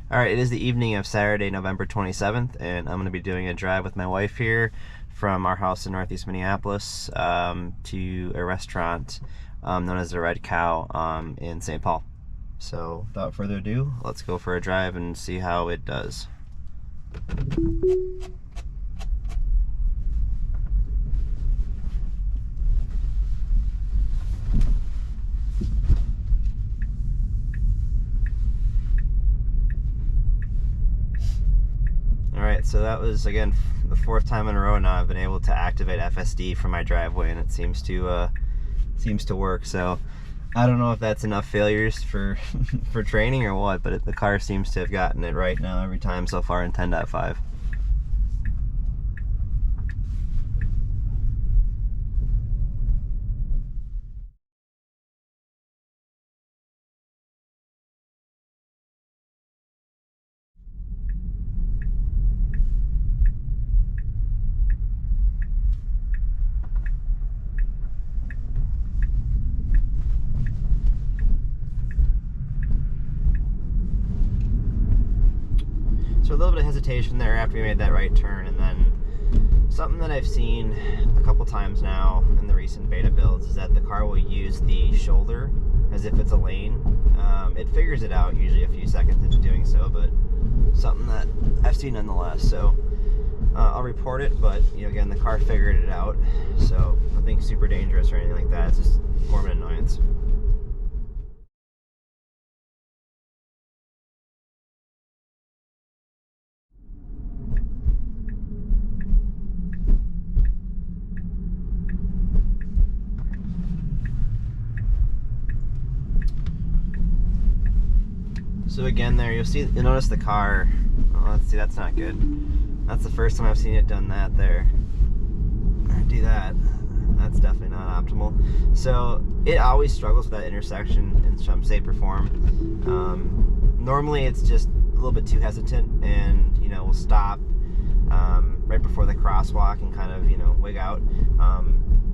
Alright, it is the evening of Saturday, November 27th, and I'm going to be doing a drive with my wife here from our house in northeast Minneapolis to a restaurant known as the Red Cow in St. Paul. So, without further ado, let's go for a drive and see how it does. Alright, so that was, again, the fourth time in a row now I've been able to activate FSD from my driveway, and it seems to work. So I don't know if that's enough failures for for training or what, but the car seems to have gotten it right now every time so far in 10.5. So a little bit of hesitation there after we made that right turn, and then something that I've seen a couple times now in the recent beta builds is that the car will use the shoulder as if it's a lane. It figures it out usually a few seconds into doing so, but something that I've seen nonetheless. So I'll report it, but again, the car figured it out, so nothing super dangerous or anything like that. It's just more of an annoyance. So again, there you'll notice the car. Oh, let's see, that's not good. That's the first time I've seen it done that there. Do that. That's definitely not optimal. So it always struggles with that intersection in some shape or form. Normally it's just a little bit too hesitant, and we'll stop right before the crosswalk and kind of wig out.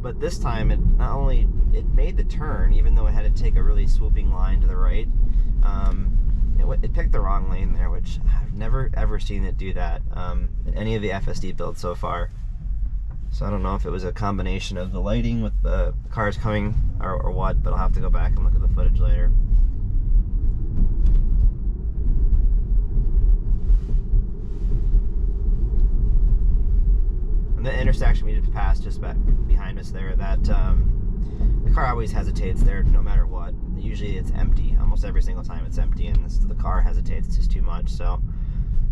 But this time it made the turn, even though it had to take a really swooping line to the right. It picked the wrong lane there, which I've never ever seen it do that in any of the FSD builds so far. So I don't know if it was a combination of the lighting with the cars coming or what, but I'll have to go back and look at the footage later. And the intersection we just passed just back behind us there, that the car always hesitates there no matter what. Usually it's empty. Almost every single time it's empty, and the car hesitates just too much. So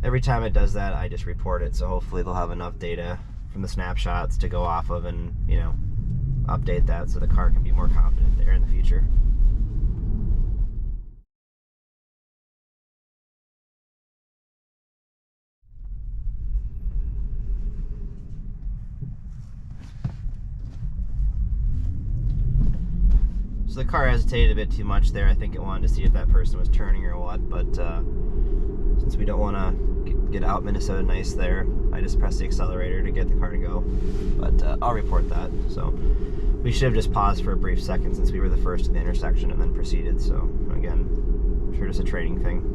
every time it does that, I just report it. So hopefully they'll have enough data from the snapshots to go off of and update that so the car can be more confident there in the future. So the car hesitated a bit too much there. I think it wanted to see if that person was turning or what, but since we don't want to get out Minnesota nice there, I just pressed the accelerator to get the car to go. But I'll report that. So we should have just paused for a brief second since we were the first to the intersection and then proceeded. So again, I'm sure it's a training thing.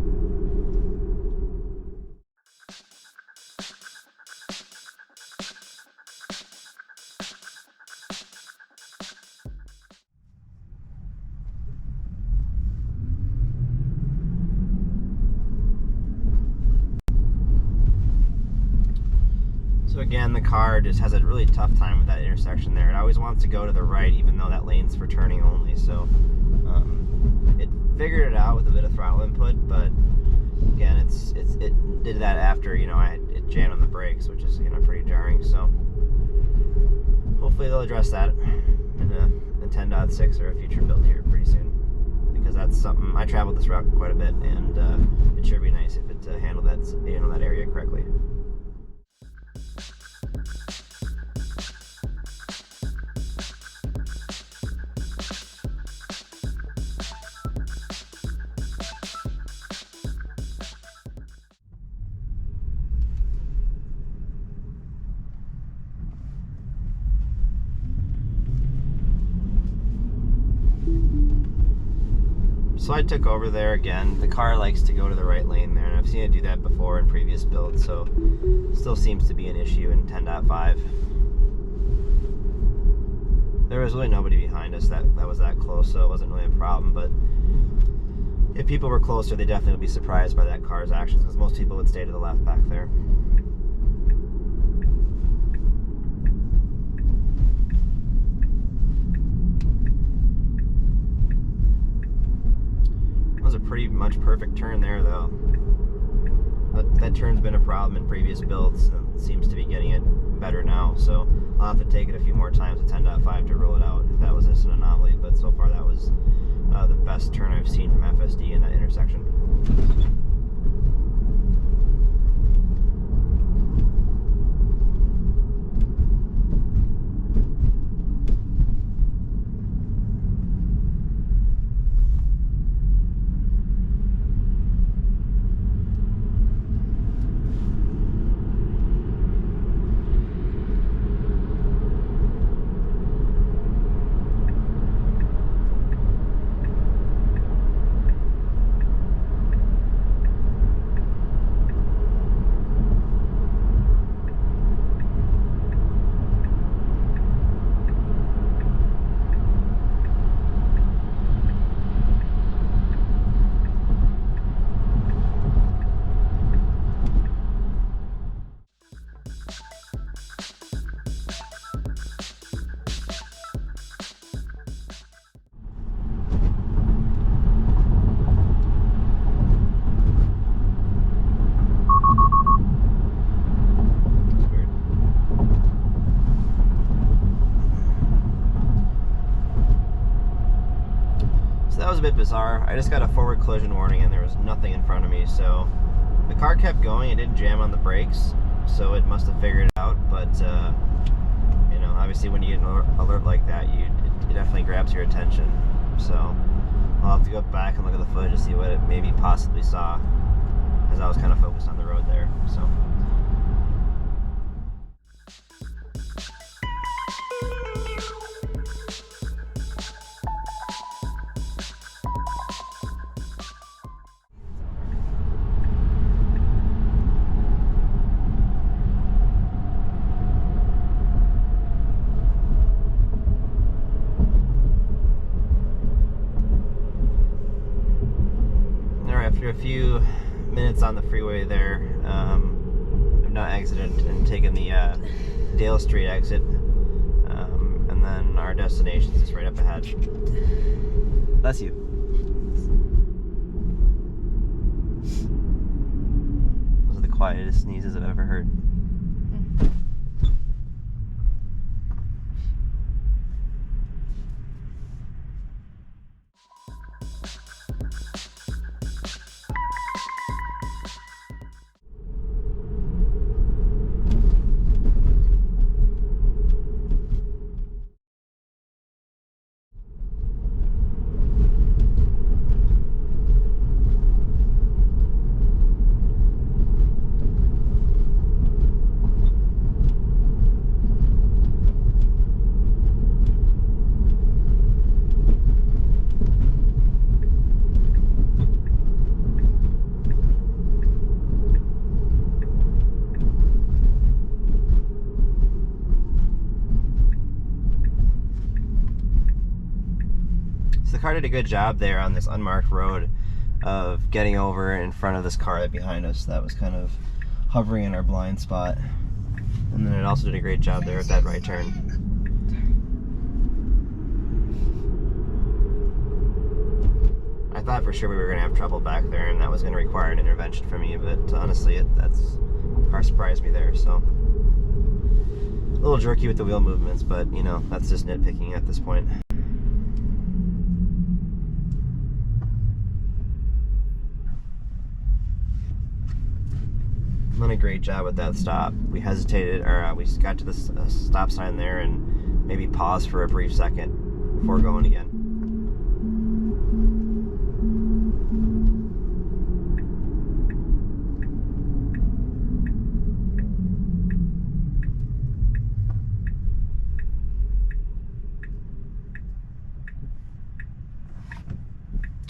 So again, the car just has a really tough time with that intersection there. It always wants to go to the right, even though that lane's for turning only. So it figured it out with a bit of throttle input, but again, it did that after it jammed on the brakes, which is pretty jarring. So hopefully they'll address that in 10.6 or a future build here pretty soon, because that's something I traveled this route quite a bit, and it sure be nice if it handled that area correctly. So I took over there again. The car likes to go to the right lane there, and I've seen it do that before in previous builds, so still seems to be an issue in 10.5. There was really nobody behind us that was that close, so it wasn't really a problem, but if people were closer, they definitely would be surprised by that car's actions, because most people would stay to the left back there. That was a pretty much perfect turn there, though. That turn's been a problem in previous builds, and seems to be getting it better now, so I'll have to take it a few more times with 10.5 to rule it out if that was just an anomaly, but so far that was the best turn I've seen from FSD in that intersection. That was a bit bizarre. I just got a forward collision warning and there was nothing in front of me, so the car kept going. It didn't jam on the brakes, so it must have figured it out. But you know, obviously when you get an alert like that, it definitely grabs your attention. So I'll have to go back and look at the footage to see what it maybe possibly saw, as I was kind of focused on the road there. So. After a few minutes on the freeway there, I've now exited and taken the Dale Street exit, and then our destination is just right up ahead. Bless you. Those are the quietest sneezes I've ever heard. The car did a good job there on this unmarked road of getting over in front of this car behind us that was kind of hovering in our blind spot, and then it also did a great job there with that right turn. I thought for sure we were going to have trouble back there and that was going to require an intervention from me, but honestly the car surprised me there. So a little jerky with the wheel movements, but you know, that's just nitpicking at this point. Done a great job with that stop. We hesitated, or we got to the stop sign there and maybe paused for a brief second before going again.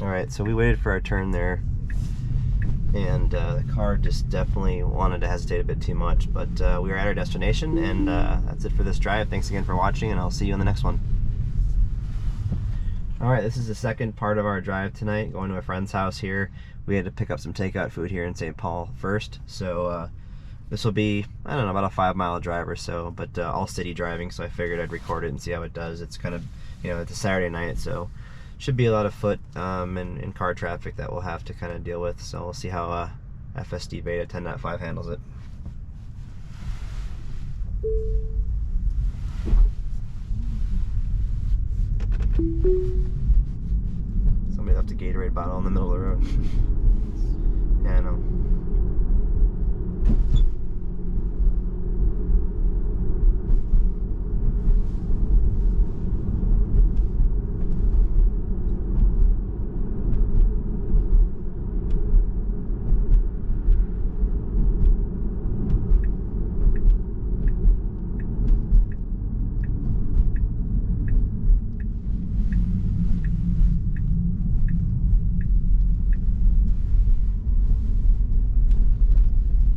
All right, right, so we waited for our turn there, and the car just definitely wanted to hesitate a bit too much, but we were at our destination, and that's it for this drive. Thanks again for watching, and I'll see you in the next one. Alright, this is the second part of our drive tonight, going to a friend's house here. We had to pick up some takeout food here in St. Paul first, so this will be, I don't know, about a 5-mile drive or so, but all city driving, so I figured I'd record it and see how it does. It's kind of, you know, it's a Saturday night, so should be a lot of foot and car traffic that we'll have to kind of deal with, so we'll see how FSD Beta 10.5 handles it. Somebody left a Gatorade bottle in the middle of the road. Yeah, I know.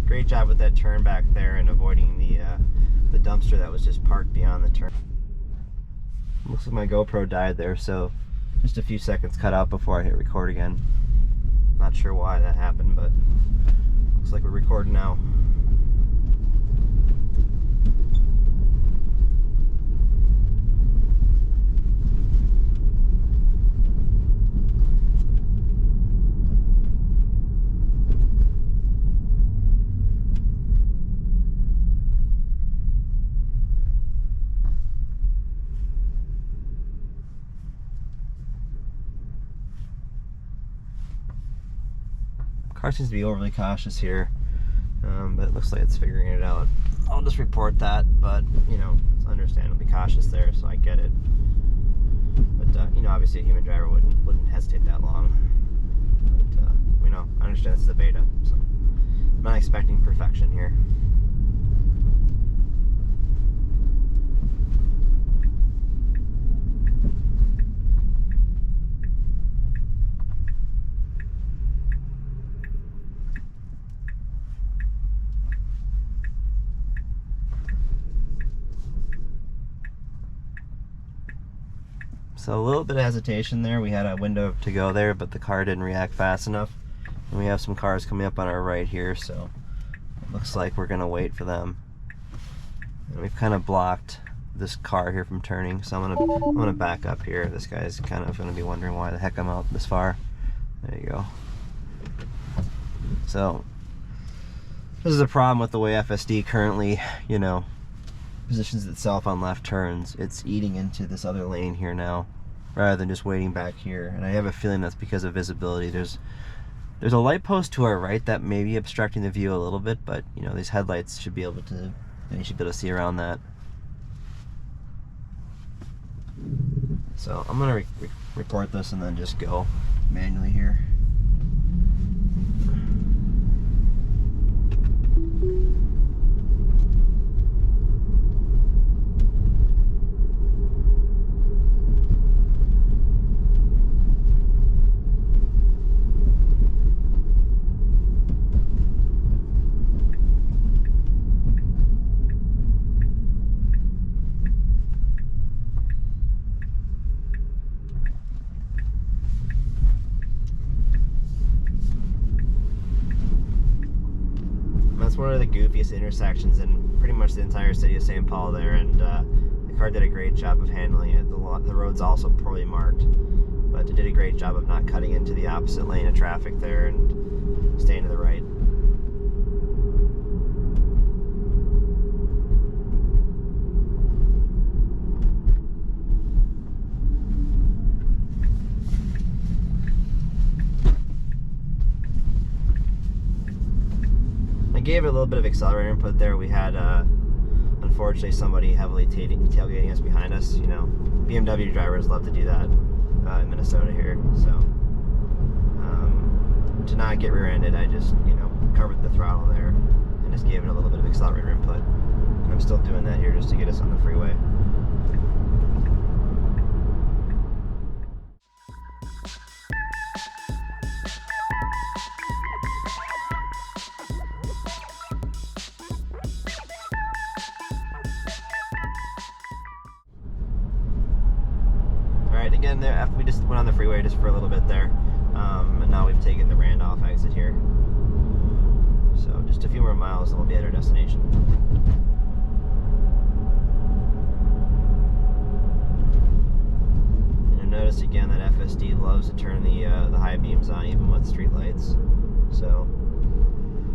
Great job with that turn back there and avoiding the dumpster that was just parked beyond the turn. Looks like my GoPro died there, so just a few seconds cut out before I hit record again. Not sure why that happened, but looks like we're recording now. Car seems to be overly cautious here, but it looks like it's figuring it out. I'll just report that, but you know, it's understandable. Be cautious there, so I get it. But you know, obviously a human driver wouldn't hesitate that long. But we know, I understand this is a beta, so I'm not expecting perfection here. So a little bit of hesitation there. We had a window to go there, but the car didn't react fast enough. And we have some cars coming up on our right here, so it looks like we're gonna wait for them. And we've kind of blocked this car here from turning, so I'm gonna back up here. This guy's kind of gonna be wondering why the heck I'm out this far. There you go. So this is a problem with the way FSD currently, you know, positions itself on left turns. It's eating into this other lane here now, rather than just waiting back here. And I have a feeling that's because of visibility. There's a light post to our right that may be obstructing the view a little bit, but you know, these headlights should be able to, you should be able to see around that. So I'm gonna report this and then just go manually here. One of the goofiest intersections in pretty much the entire city of St. Paul there, and the car did a great job of handling it. The road's also poorly marked, but it did a great job of not cutting into the opposite lane of traffic there and staying to the right. Gave it a little bit of accelerator input there. We had unfortunately somebody heavily tailgating us behind us. You know, BMW drivers love to do that in Minnesota here. So to not get rear-ended, I just, you know, covered the throttle there and just gave it a little bit of accelerator input. And I'm still doing that here just to get us on the freeway. right, again, there after we just went on the freeway just for a little bit there, and now we've taken the Randolph exit here. So just a few more miles and we'll be at our destination. And you'll notice again that FSD loves to turn the high beams on even with street lights. So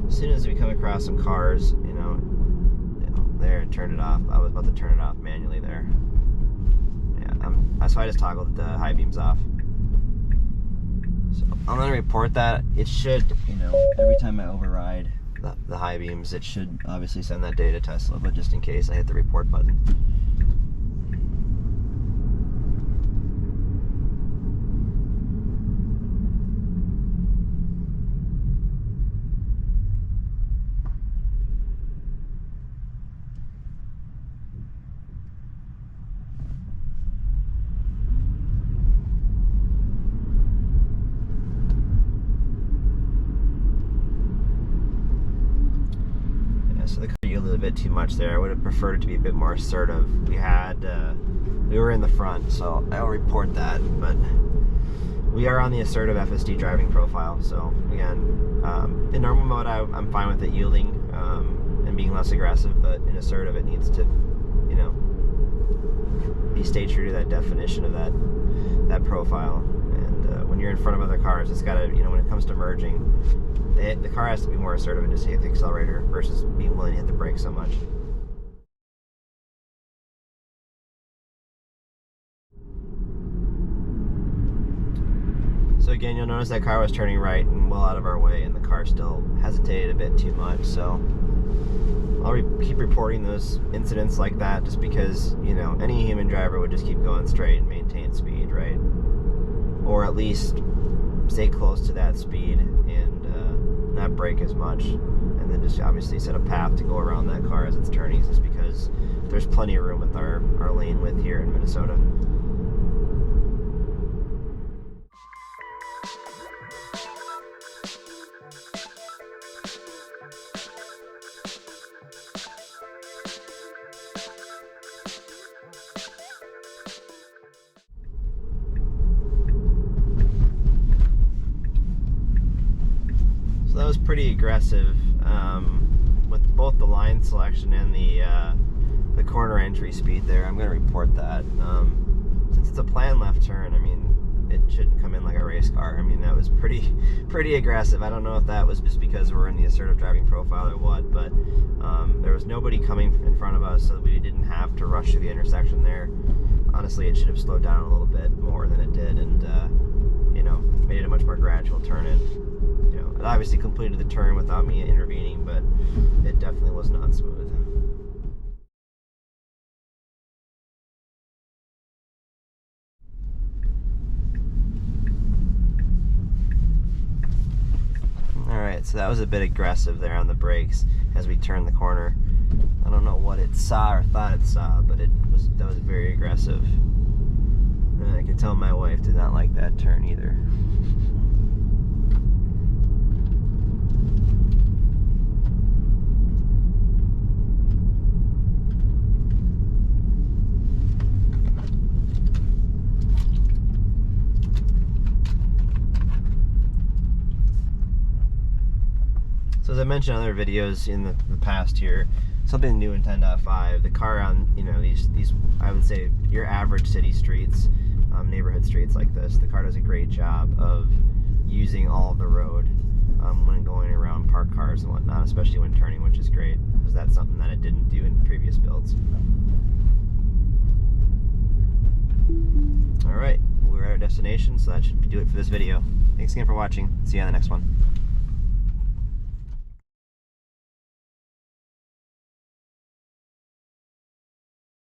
as soon as we come across some cars, you know, there and turn it off. I was about to turn it off manually there. Yeah, so I just toggled the high beams off. So I'm gonna report that. It should, you know, every time I override the high beams, it should obviously send that data to Tesla, but just in case, I hit the report button. So the car yielded a bit too much there. I would have preferred it to be a bit more assertive. We were in the front, so I'll report that, but we are on the Assertive FSD driving profile. So again, in normal mode, I'm fine with it yielding and being less aggressive, but in Assertive, it needs to, you know, stay true to that definition of that profile. And when you're in front of other cars, it's got to, you know, when it comes to merging, the car has to be more assertive and just hit the accelerator versus being willing to hit the brake so much. So again, you'll notice that car was turning right and well out of our way, and the car still hesitated a bit too much. So I'll keep reporting those incidents like that, just because, you know, any human driver would just keep going straight and maintain speed, right? Or at least stay close to that speed and not brake as much, and then just obviously set a path to go around that car as it's turning, just because there's plenty of room with our lane width here in Minnesota. So that was pretty aggressive with both the line selection and the corner entry speed there. I'm going to report that. Since it's a planned left turn, I mean, it should come in like a race car. I mean, that was pretty aggressive. I don't know if that was just because we're in the assertive driving profile or what, but there was nobody coming in front of us, so we didn't have to rush through the intersection there. Honestly, it should have slowed down a little bit more than it did, and you know, made it a much more gradual turn in. You know, it obviously completed the turn without me intervening, but it definitely was not smooth. Alright, so that was a bit aggressive there on the brakes as we turned the corner. I don't know what it saw or thought it saw, but that was very aggressive. And I can tell my wife did not like that turn either. So as I mentioned in other videos in the past here, something new in 10.5, the car on, you know, these I would say your average city streets, neighborhood streets like this, the car does a great job of using all of the road when going around parked cars and whatnot, especially when turning, which is great, because that's something that it didn't do in previous builds. Alright, we're at our destination, so that should do it for this video. Thanks again for watching. See you on the next one.